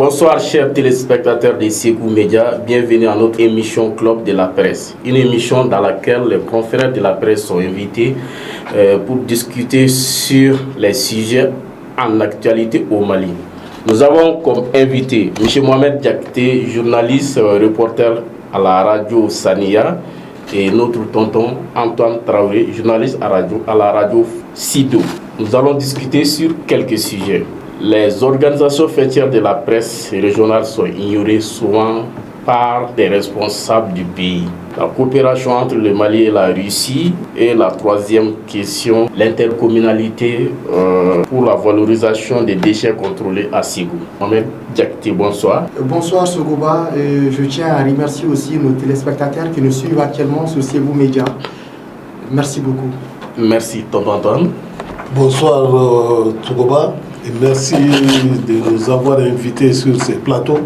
Bonsoir chers téléspectateurs de Ségou Média, bienvenue à notre émission Club de la Presse. Une émission dans laquelle les confrères de la presse sont invités pour discuter sur les sujets en actualité au Mali. Nous avons comme invité M. Mohamed Diakité, journaliste, reporter à la radio Sania, et notre tonton Antoine Traoré, journaliste à la radio Sido. Nous allons discuter sur quelques sujets. Les organisations fêtières de la presse régionale sont ignorées souvent par des responsables du pays. La coopération entre le Mali et la Russie. Et la troisième question, l'intercommunalité pour la valorisation des déchets contrôlés à Ségou. Mohamed Diakité, bonsoir. Bonsoir Sogoba. Je tiens à remercier aussi nos téléspectateurs qui nous suivent actuellement sur Ségou Média. Merci beaucoup. Merci, tonton Antoine. Bonsoir Sogoba. Et merci de nous avoir invités sur ces plateaux.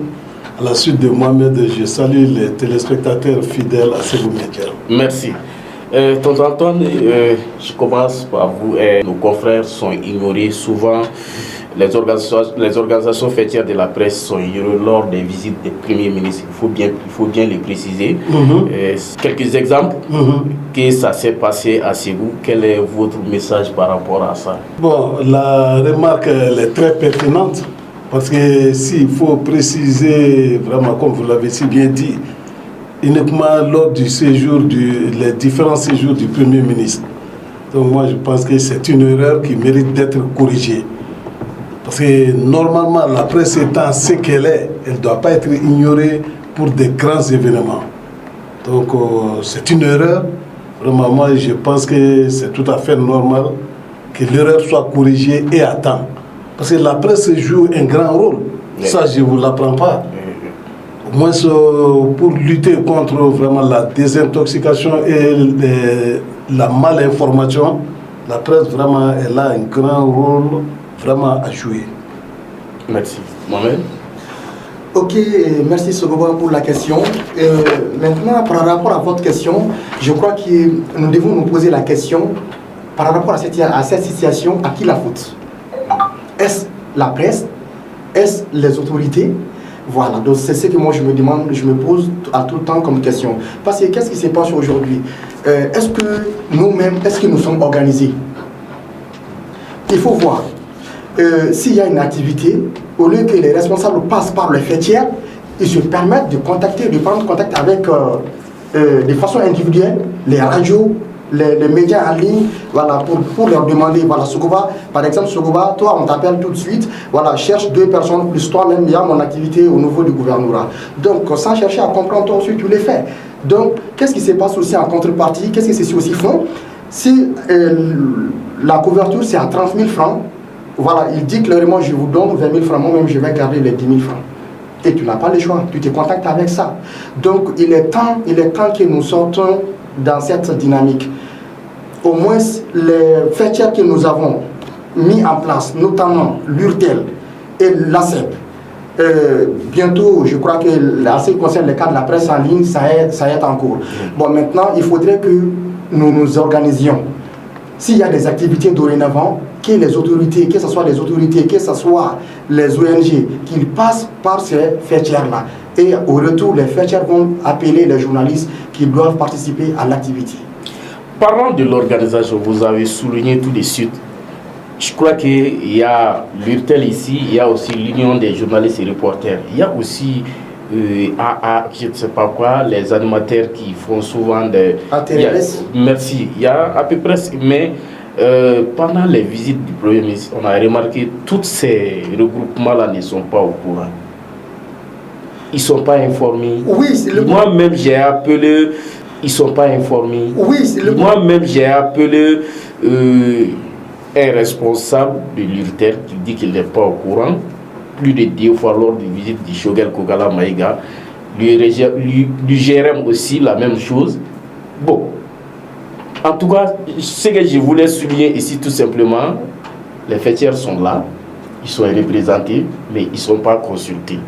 À la suite de Mohamed, je salue les téléspectateurs fidèles à Ségou Média. Merci. Tonton Antoine, je commence par vous. Nos confrères sont ignorés souvent. Les organisations fêtières de la presse sont ignorées lors des visites des premiers ministres. Il faut bien les préciser. Quelques exemples que ça s'est passé à Ségou. Quel est votre message par rapport à ça? Bon, la remarque elle est très pertinente parce que s'il faut préciser vraiment, comme vous l'avez si bien dit, uniquement lors du séjour, les différents séjours du Premier ministre. Donc moi je pense que c'est une erreur qui mérite d'être corrigée. Parce que normalement, la presse étant ce qu'elle est, elle ne doit pas être ignorée pour des grands événements. Donc, c'est une erreur. Vraiment, moi, je pense que c'est tout à fait normal que l'erreur soit corrigée et à temps. Parce que la presse joue un grand rôle. Ça, je ne vous l'apprends pas. Au moins, pour lutter contre vraiment la désintoxication et la malinformation, la presse, vraiment, elle a un grand rôle vraiment à jouer. Merci. Mohamed? Ok, merci Sogoba pour la question. Maintenant, par rapport à votre question, je crois que nous devons nous poser la question par rapport à cette situation, à qui la faute? Est-ce la presse? Est-ce les autorités? Voilà, donc c'est ce que moi je me demande, je me pose à tout le temps comme question. Parce que qu'est-ce qui se passe aujourd'hui? Est-ce que nous-mêmes, est-ce que nous sommes organisés? Il faut voir. S'il y a une activité, au lieu que les responsables passent par les fêtières, ils se permettent de prendre contact avec, de façon individuelle, les radios, les médias en ligne, voilà, pour leur demander, voilà, Sogoba, par exemple, Sogoba, toi, on t'appelle tout de suite, voilà, cherche 2 personnes, plus toi-même, il y a mon activité au niveau du gouvernorat. Donc, sans chercher à comprendre, toi aussi, tu les fais. Donc, qu'est-ce qui se passe aussi en contrepartie? Qu'est-ce que ceux-ci aussi font? Si la couverture, c'est à 30 000 francs, voilà, il dit clairement, je vous donne 20 000 francs, moi-même je vais garder les 10 000 francs. Et tu n'as pas le choix, tu te contactes avec ça. Donc il est temps que nous sortons dans cette dynamique. Au moins, les fêtières que nous avons mis en place, notamment l'URTEL et l'ACEP, bientôt, je crois que ce qui concerne les cas de la presse en ligne, ça est en cours. Bon, maintenant, il faudrait que nous nous organisions. S'il y a des activités dorénavant, que les autorités, que ce soit les autorités, que ce soit les ONG, qu'ils passent par ces fêtières-là. Et au retour, les fêtières vont appeler les journalistes qui doivent participer à l'activité. Parlant de l'organisation, vous avez souligné tout de suite. Je crois qu'il y a l'URTEL ici, il y a aussi l'Union des journalistes et reporters. Il y a aussi je ne sais pas quoi, les animateurs qui font souvent des... Merci. Il y a à peu près... Mais pendant les visites du Premier ministre, on a remarqué que tous ces regroupements-là ne sont pas au courant. Ils ne sont pas informés. Oui, moi-même, j'ai appelé... Ils ne sont pas informés. Oui, moi-même, j'ai appelé un responsable de l'URTEL qui dit qu'il n'est pas au courant. Plus de 10 fois lors des visites du Shogel Kogala Maïga. Du GRM aussi, la même chose. Bon. En tout cas, ce que je voulais souligner ici, tout simplement, les fêtières sont là, ils sont représentés, mais ils ne sont pas consultés.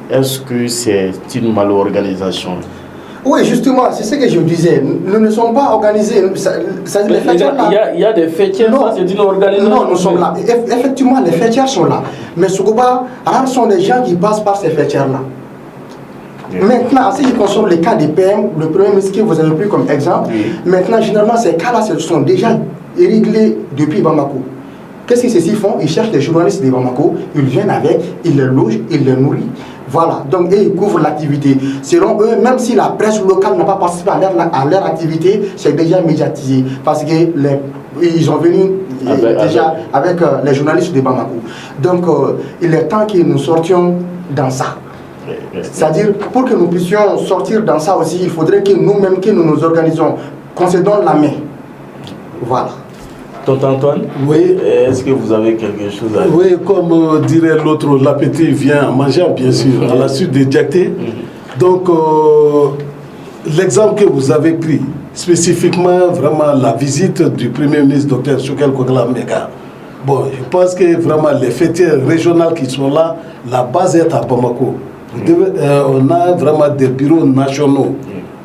Est-ce que c'est une malorganisation? Oui, justement, c'est ce que je disais. Nous ne sommes pas organisés. Il y a des fêtières, ça c'est une organisation. Non, nous sommes là. Effectivement, les fêtières sont là. Mais Sogoba, rares sont les gens qui passent par ces fêtières-là. Maintenant, en ce qui concerne les cas des PM, le premier ministre que vous avez pris comme exemple, maintenant, généralement, ces cas-là sont déjà réglés depuis Bamako. Qu'est-ce qu'ils ceux-ci font? Ils cherchent des journalistes de Bamako, ils viennent avec, ils les logent, ils les nourrissent. Voilà, donc ils couvrent l'activité. Selon eux, même si la presse locale n'a pas participé à leur activité, c'est déjà médiatisé. Parce qu'ils sont venus avec les journalistes de Bamako. Donc, il est temps que nous sortions dans ça. C'est-à-dire, pour que nous puissions sortir dans ça aussi, il faudrait que nous-mêmes, que nous nous organisons, qu'on se donne la main. Voilà. Tonton Antoine, oui. Est-ce que vous avez quelque chose à dire? Oui, comme dirait l'autre, l'appétit vient en mangeant, bien sûr, à la suite des diactés. Donc, l'exemple que vous avez pris, spécifiquement, vraiment, la visite du Premier ministre, Dr Choguel Kogla Mega. Bon, je pense que vraiment, les fêtières régionales qui sont là, la base est à Bamako. On a vraiment des bureaux nationaux.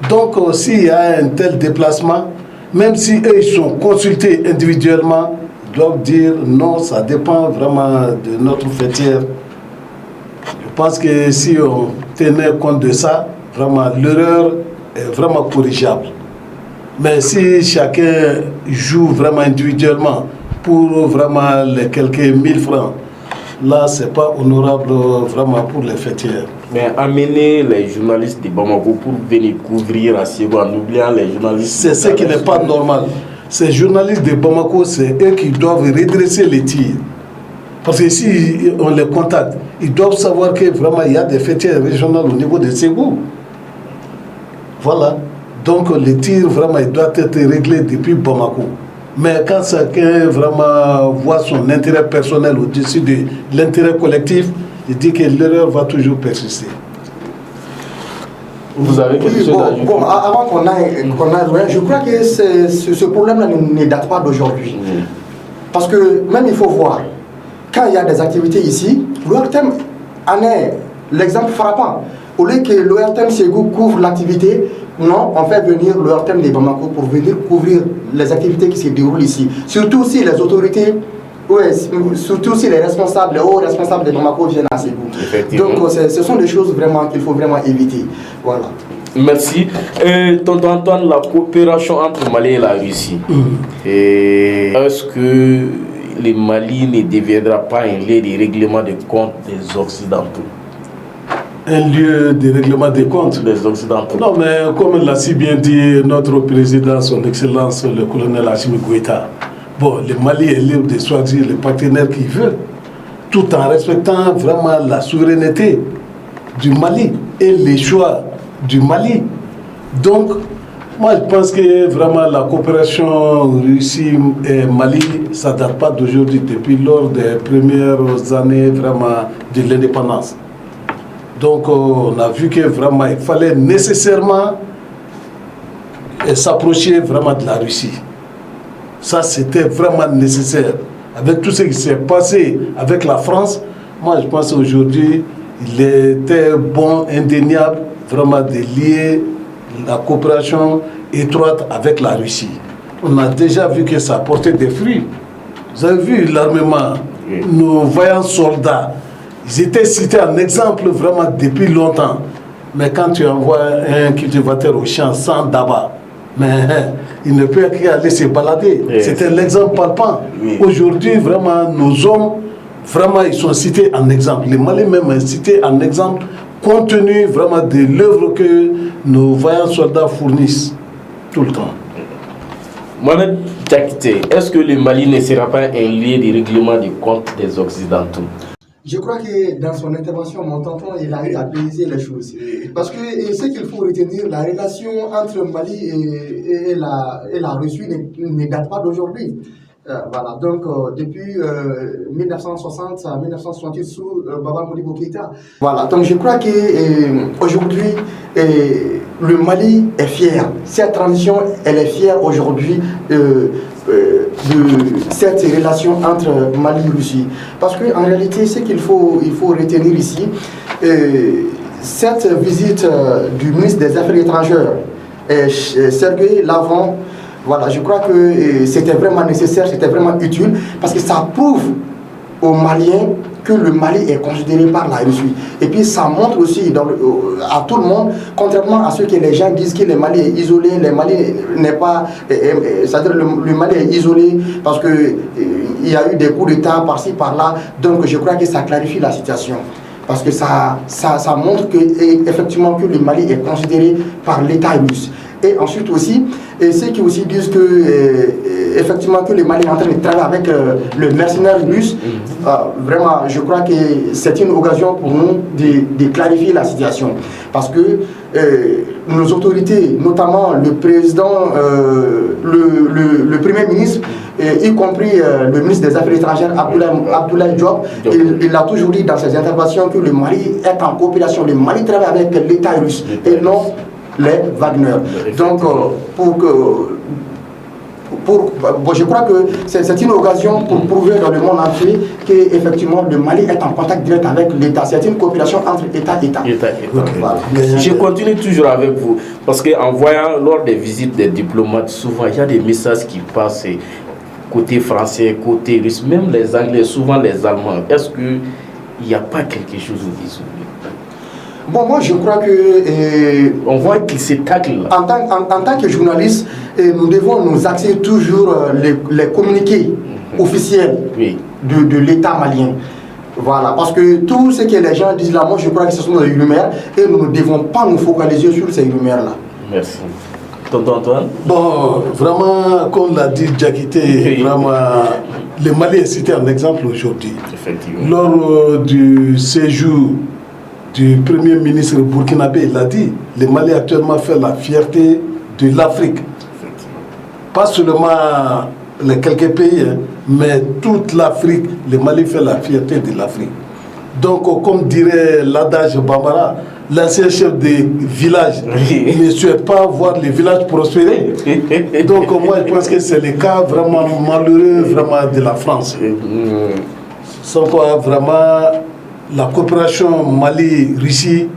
Donc, s'il y a un tel déplacement, même si eux ils sont consultés individuellement, ils doivent dire non, ça dépend vraiment de notre fêtière. Je pense que si on tenait compte de ça, vraiment l'erreur est vraiment corrigeable. Mais si chacun joue vraiment individuellement pour vraiment les quelques 1000 francs, là, ce n'est pas honorable vraiment pour les fêtières. Mais amener les journalistes de Bamako pour venir couvrir à Ségou en oubliant les journalistes... C'est ce qui n'est pas normal. Ces journalistes de Bamako, c'est eux qui doivent redresser les tirs. Parce que si on les contacte, ils doivent savoir que vraiment il y a des fêtières régionales au niveau de Ségou. Voilà. Donc les tirs, vraiment, ils doivent être réglés depuis Bamako. Mais quand chacun vraiment voit son intérêt personnel au-dessus de l'intérêt collectif, il dit que l'erreur va toujours persister. Vous avez quelque chose à ajouter? Bon, avant qu'on aille, je crois que ce problème-là ne date pas d'aujourd'hui. Parce que même il faut voir, quand il y a des activités ici, l'ORTEM en est l'exemple frappant. Au lieu que l'ORTEM Ségou couvre l'activité, non, on fait venir l'ORTEM de Bamako pour venir couvrir les activités qui se déroulent ici. Surtout si les autorités, surtout si les responsables, les hauts responsables de Bamako viennent à Ségou. Donc ce sont des choses vraiment qu'il faut vraiment éviter. Voilà. Merci. Tonton Antoine, la coopération entre Mali et la Russie, est-ce que le Mali ne deviendra pas un lieu de règlement des comptes des Occidentaux? Un lieu de règlement des comptes des Occidentaux? Non, mais comme l'a si bien dit notre président, son Excellence, le colonel Assimi Goïta, bon, le Mali est libre de choisir les partenaires qu'il veut, tout en respectant vraiment la souveraineté du Mali et les choix du Mali. Donc, moi je pense que vraiment la coopération Russie et Mali, ça ne date pas d'aujourd'hui, depuis lors des premières années vraiment de l'indépendance. Donc on a vu que vraiment il fallait nécessairement s'approcher vraiment de la Russie. Ça c'était vraiment nécessaire. Avec tout ce qui s'est passé avec la France, moi je pense qu'aujourd'hui il était bon, indéniable, vraiment de lier la coopération étroite avec la Russie. On a déjà vu que ça portait des fruits. Vous avez vu l'armement, nos vaillants soldats, ils étaient cités en exemple vraiment depuis longtemps. Mais quand tu envoies un cultivateur au champ sans d'abat, mais il ne peut qu'aller se balader. C'était l'exemple palpant. Aujourd'hui, vraiment, nos hommes, vraiment, ils sont cités en exemple. Les Maliens même sont cités en exemple, compte tenu vraiment de l'œuvre que nos vaillants soldats fournissent tout le temps. Mohamed Diakité, est-ce que le Mali ne sera pas un lieu de règlement des comptes des Occidentaux? Je crois que dans son intervention, mon tonton, il a eu à préciser les choses. Parce que ce qu'il faut retenir, la relation entre Mali et la Russie ne date pas d'aujourd'hui. Voilà, donc depuis 1960 à 1968 sous Baba Modibo Keïta. Voilà, donc je crois qu'aujourd'hui, le Mali est fier. Cette transition, elle est fière aujourd'hui de cette relation entre Mali et Russie. Parce qu'en réalité, ce qu'il faut retenir ici, cette visite du ministre des Affaires étrangères, Sergueï Lavrov, voilà, je crois que c'était vraiment nécessaire, c'était vraiment utile, parce que ça prouve aux Maliens que le Mali est considéré par la Russie. Et puis ça montre aussi à tout le monde, contrairement à ce que les gens disent que le Mali est isolé, le Mali n'est pas... c'est-à-dire le Mali est isolé parce qu'il y a eu des coups d'État par-ci, par-là. Donc je crois que ça clarifie la situation. Parce que ça montre que, effectivement, que le Mali est considéré par l'État russe. Et ensuite aussi, ceux qui aussi disent que effectivement que le Mali est en train de travailler avec le mercenaire russe, vraiment je crois que c'est une occasion pour nous de clarifier la situation. Parce que nos autorités, notamment le président, le premier ministre, y compris le ministre des Affaires étrangères, Abdoulaye Diop, il a toujours dit dans ses interventions que le Mali est en coopération. Le Mali travaille avec l'État russe et non les Wagner. Donc, je crois que c'est une occasion pour prouver dans le monde entier qu'effectivement le Mali est en contact direct avec l'État. C'est une coopération entre État et État. Voilà. Je continue toujours avec vous, parce qu'en voyant lors des visites des diplomates, souvent il y a des messages qui passent côté français, côté russe, même les Anglais, souvent les Allemands. Est-ce qu'il n'y a pas quelque chose de dissous? Bon, moi je crois que... on voit qu'ils se taclent. En tant que journaliste, nous devons nous axer toujours les communiqués officiels de l'État malien. Voilà, parce que tout ce que les gens disent là, moi je crois que ce sont des rumeurs et nous ne devons pas nous focaliser sur ces rumeurs-là. Merci. Tonton Antoine? Bon, vraiment, comme l'a dit Diakité, vraiment, le Mali est cité en exemple aujourd'hui. Effectivement. Lors du séjour du Premier ministre burkinabé, il a dit, le Mali actuellement fait la fierté de l'Afrique. Pas seulement les quelques pays, mais toute l'Afrique, le Mali fait la fierté de l'Afrique. Donc, comme dirait l'adage Bambara, l'ancien chef des villages ne souhaite pas voir les villages prospérer. Donc, moi, je pense que c'est le cas vraiment malheureux vraiment de la France. Sans quoi, vraiment, la coopération Mali-Russie,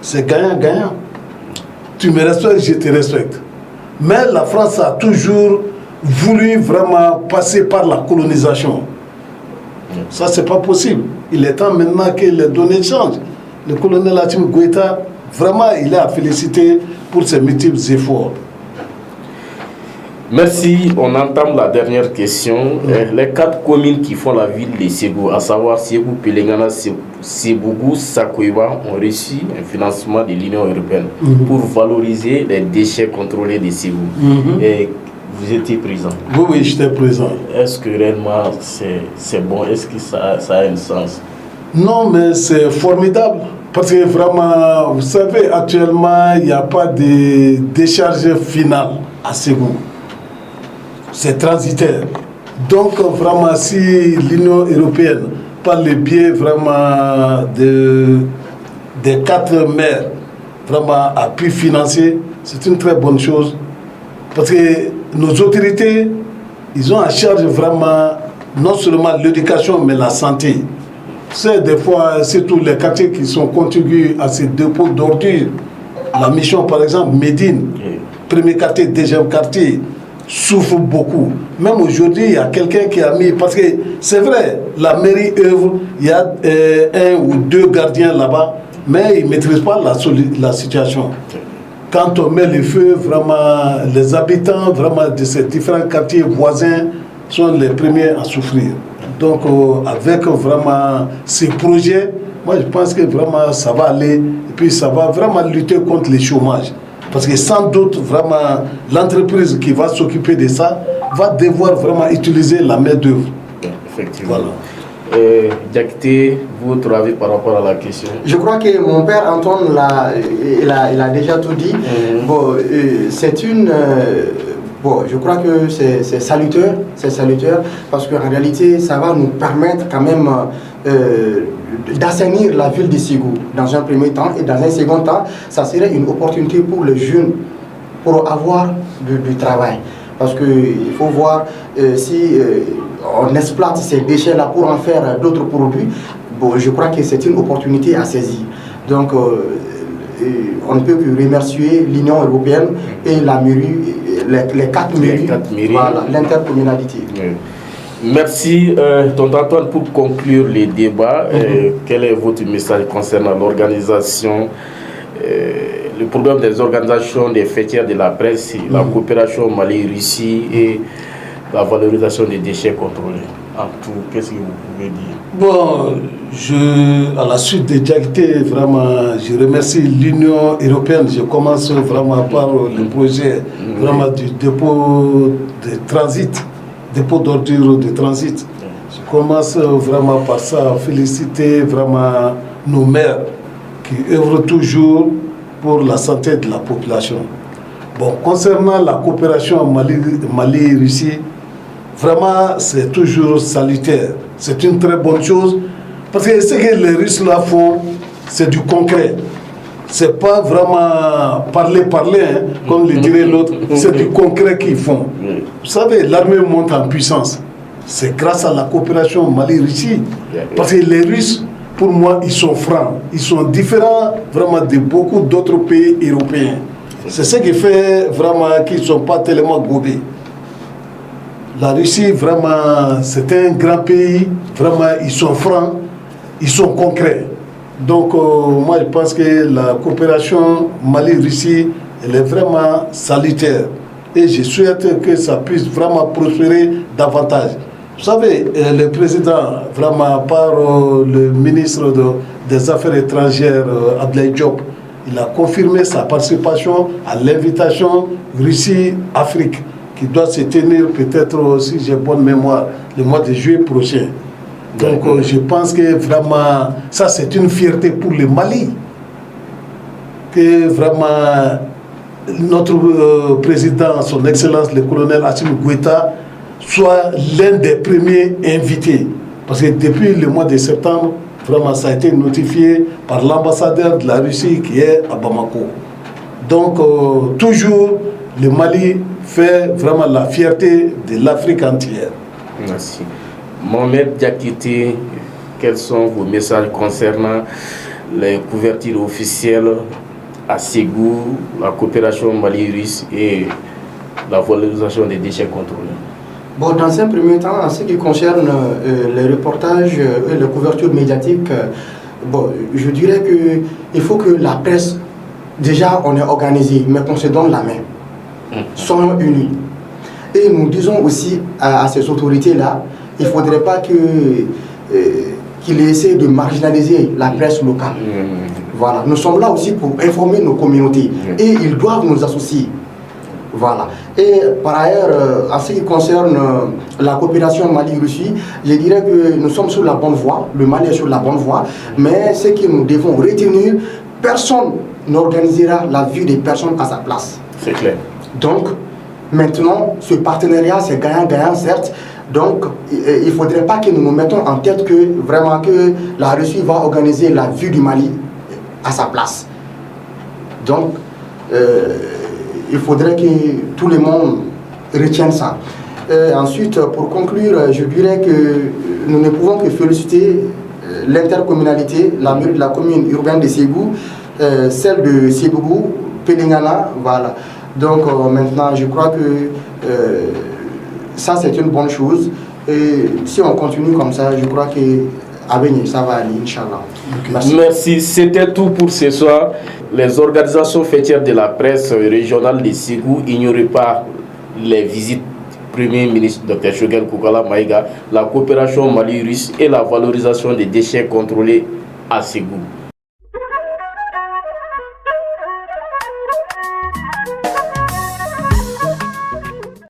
c'est gagnant-gagnant. Tu me respectes, je te respecte. Mais la France a toujours voulu vraiment passer par la colonisation. Ça, c'est pas possible. Il est temps maintenant que les données changent. Le colonel Assimi Goïta, vraiment, il est à féliciter pour ses multiples efforts. Merci. On entame la dernière question. Les 4 communes qui font la ville de Ségou, à savoir Ségou, Pelengana, Sébougou, Sakoiba, ont reçu un financement de l'Union européenne pour valoriser les déchets contrôlés de Ségou. Et vous étiez présent. Oui, j'étais présent. Est-ce que réellement c'est bon? Est-ce que ça a un sens? Non, mais c'est formidable. Parce que vraiment, vous savez, actuellement, il n'y a pas de décharge finale à Ségou. C'est transitaire. Donc, vraiment, si l'Union européenne, par le biais vraiment des 4 maires, vraiment a pu financer, c'est une très bonne chose. Parce que nos autorités, ils ont en charge vraiment non seulement l'éducation, mais la santé. C'est des fois, surtout les quartiers qui sont contigus à ces dépôts d'ordures. La mission, par exemple, Médine, premier quartier, deuxième quartier, souffre beaucoup. Même aujourd'hui, il y a quelqu'un qui a mis... Parce que c'est vrai, la mairie œuvre, il y a 1 ou 2 gardiens là-bas, mais ils ne maîtrisent pas la situation. Quand on met le feu, vraiment, les habitants vraiment, de ces différents quartiers voisins sont les premiers à souffrir. Donc, avec vraiment ces projets, moi je pense que vraiment ça va aller et puis ça va vraiment lutter contre le chômage. Parce que sans doute, vraiment, l'entreprise qui va s'occuper de ça va devoir vraiment utiliser la main-d'œuvre. Effectivement. Voilà. Diakité, votre avis par rapport à la question? Je crois que mon père Antoine il a déjà tout dit. Bon, c'est une... Bon, je crois que c'est salutaire, parce qu'en réalité, ça va nous permettre quand même d'assainir la ville de Ségou dans un premier temps, et dans un second temps, ça serait une opportunité pour les jeunes pour avoir du travail. Parce qu'il faut voir si on exploite ces déchets-là pour en faire d'autres produits. Bon, je crois que c'est une opportunité à saisir. Donc, on ne peut que remercier l'Union européenne et la mairie, les quatre mairies, voilà, l'intercommunalité. Oui. Merci, tonton Antoine, pour conclure les débats. Quel est votre message concernant l'organisation, le problème des organisations des fêtières de la presse, la coopération Mali-Russie et la valorisation des déchets contrôlés? En tout, qu'est-ce que vous pouvez dire? Bon, à la suite des diactés, vraiment, je remercie l'Union européenne. Je commence vraiment par le projet vraiment du dépôt de transit, dépôt d'ordures de transit. Je commence vraiment par ça, féliciter vraiment nos maires qui œuvrent toujours pour la santé de la population. Bon, concernant la coopération Mali-Russie, vraiment, c'est toujours salutaire. C'est une très bonne chose. Parce que ce que les Russes là font, c'est du concret. C'est pas vraiment parler, hein, comme le dirait l'autre. C'est du concret qu'ils font. Vous savez, l'armée monte en puissance. C'est grâce à la coopération Mali-Russie. Parce que les Russes, pour moi, ils sont francs. Ils sont différents vraiment de beaucoup d'autres pays européens. C'est ce qui fait vraiment qu'ils ne sont pas tellement gobés. La Russie, vraiment, c'est un grand pays. Vraiment, ils sont francs, ils sont concrets. Donc, moi, je pense que la coopération Mali-Russie, elle est vraiment salutaire. Et je souhaite que ça puisse vraiment prospérer davantage. Vous savez, le président, vraiment, par le ministre des Affaires étrangères, Abdoulaye Diop, il a confirmé sa participation à l'invitation Russie-Afrique, qui doit se tenir peut-être, si j'ai bonne mémoire, le mois de juillet prochain. Donc je pense que vraiment, ça c'est une fierté pour le Mali. Que vraiment, notre président, son Excellence le colonel Assimi Goïta, soit l'un des premiers invités. Parce que depuis le mois de septembre, vraiment ça a été notifié par l'ambassadeur de la Russie qui est à Bamako. Donc toujours le Mali fait vraiment la fierté de l'Afrique entière. Merci. Mohamed Diakité, quels sont vos messages concernant les couvertures officielles à Ségou, la coopération Mali-Russe et la valorisation des déchets contrôlés? Bon, dans un premier temps, en ce qui concerne les reportages et les couvertures médiatiques, bon, je dirais qu'il faut que la presse, déjà on est organisé, mais qu'on se donne la main. Soyons unis. Et nous disons aussi à ces autorités-là, il ne faudrait pas qu'ils essaient de marginaliser la presse locale. Voilà. Nous sommes là aussi pour informer nos communautés et ils doivent nous associer. Voilà. Et par ailleurs, en ce qui concerne la coopération Mali-Russie, je dirais que nous sommes sur la bonne voie, le Mali est sur la bonne voie, mais ce que nous devons retenir, personne n'organisera la vie des personnes à sa place. C'est clair. Donc, maintenant, ce partenariat, c'est gagnant-gagnant, certes. Donc, il ne faudrait pas que nous nous mettons en tête que vraiment que la Russie va organiser la vie du Mali à sa place. Donc, il faudrait que tout le monde retienne ça. Ensuite, pour conclure, je dirais que nous ne pouvons que féliciter l'intercommunalité, la mairie de la commune urbaine de Ségou, celle de Ségou, Pelingana, voilà. Donc maintenant, je crois que ça c'est une bonne chose. Et si on continue comme ça, je crois qu'à venir, ça va aller, Inch'Allah. Merci. C'était tout pour ce soir. Les organisations fêtières de la presse régionale de Ségou ignoraient pas les visites du Premier ministre Dr Choguel Koukala Maïga, la coopération Mali-Russe et la valorisation des déchets contrôlés à Ségou.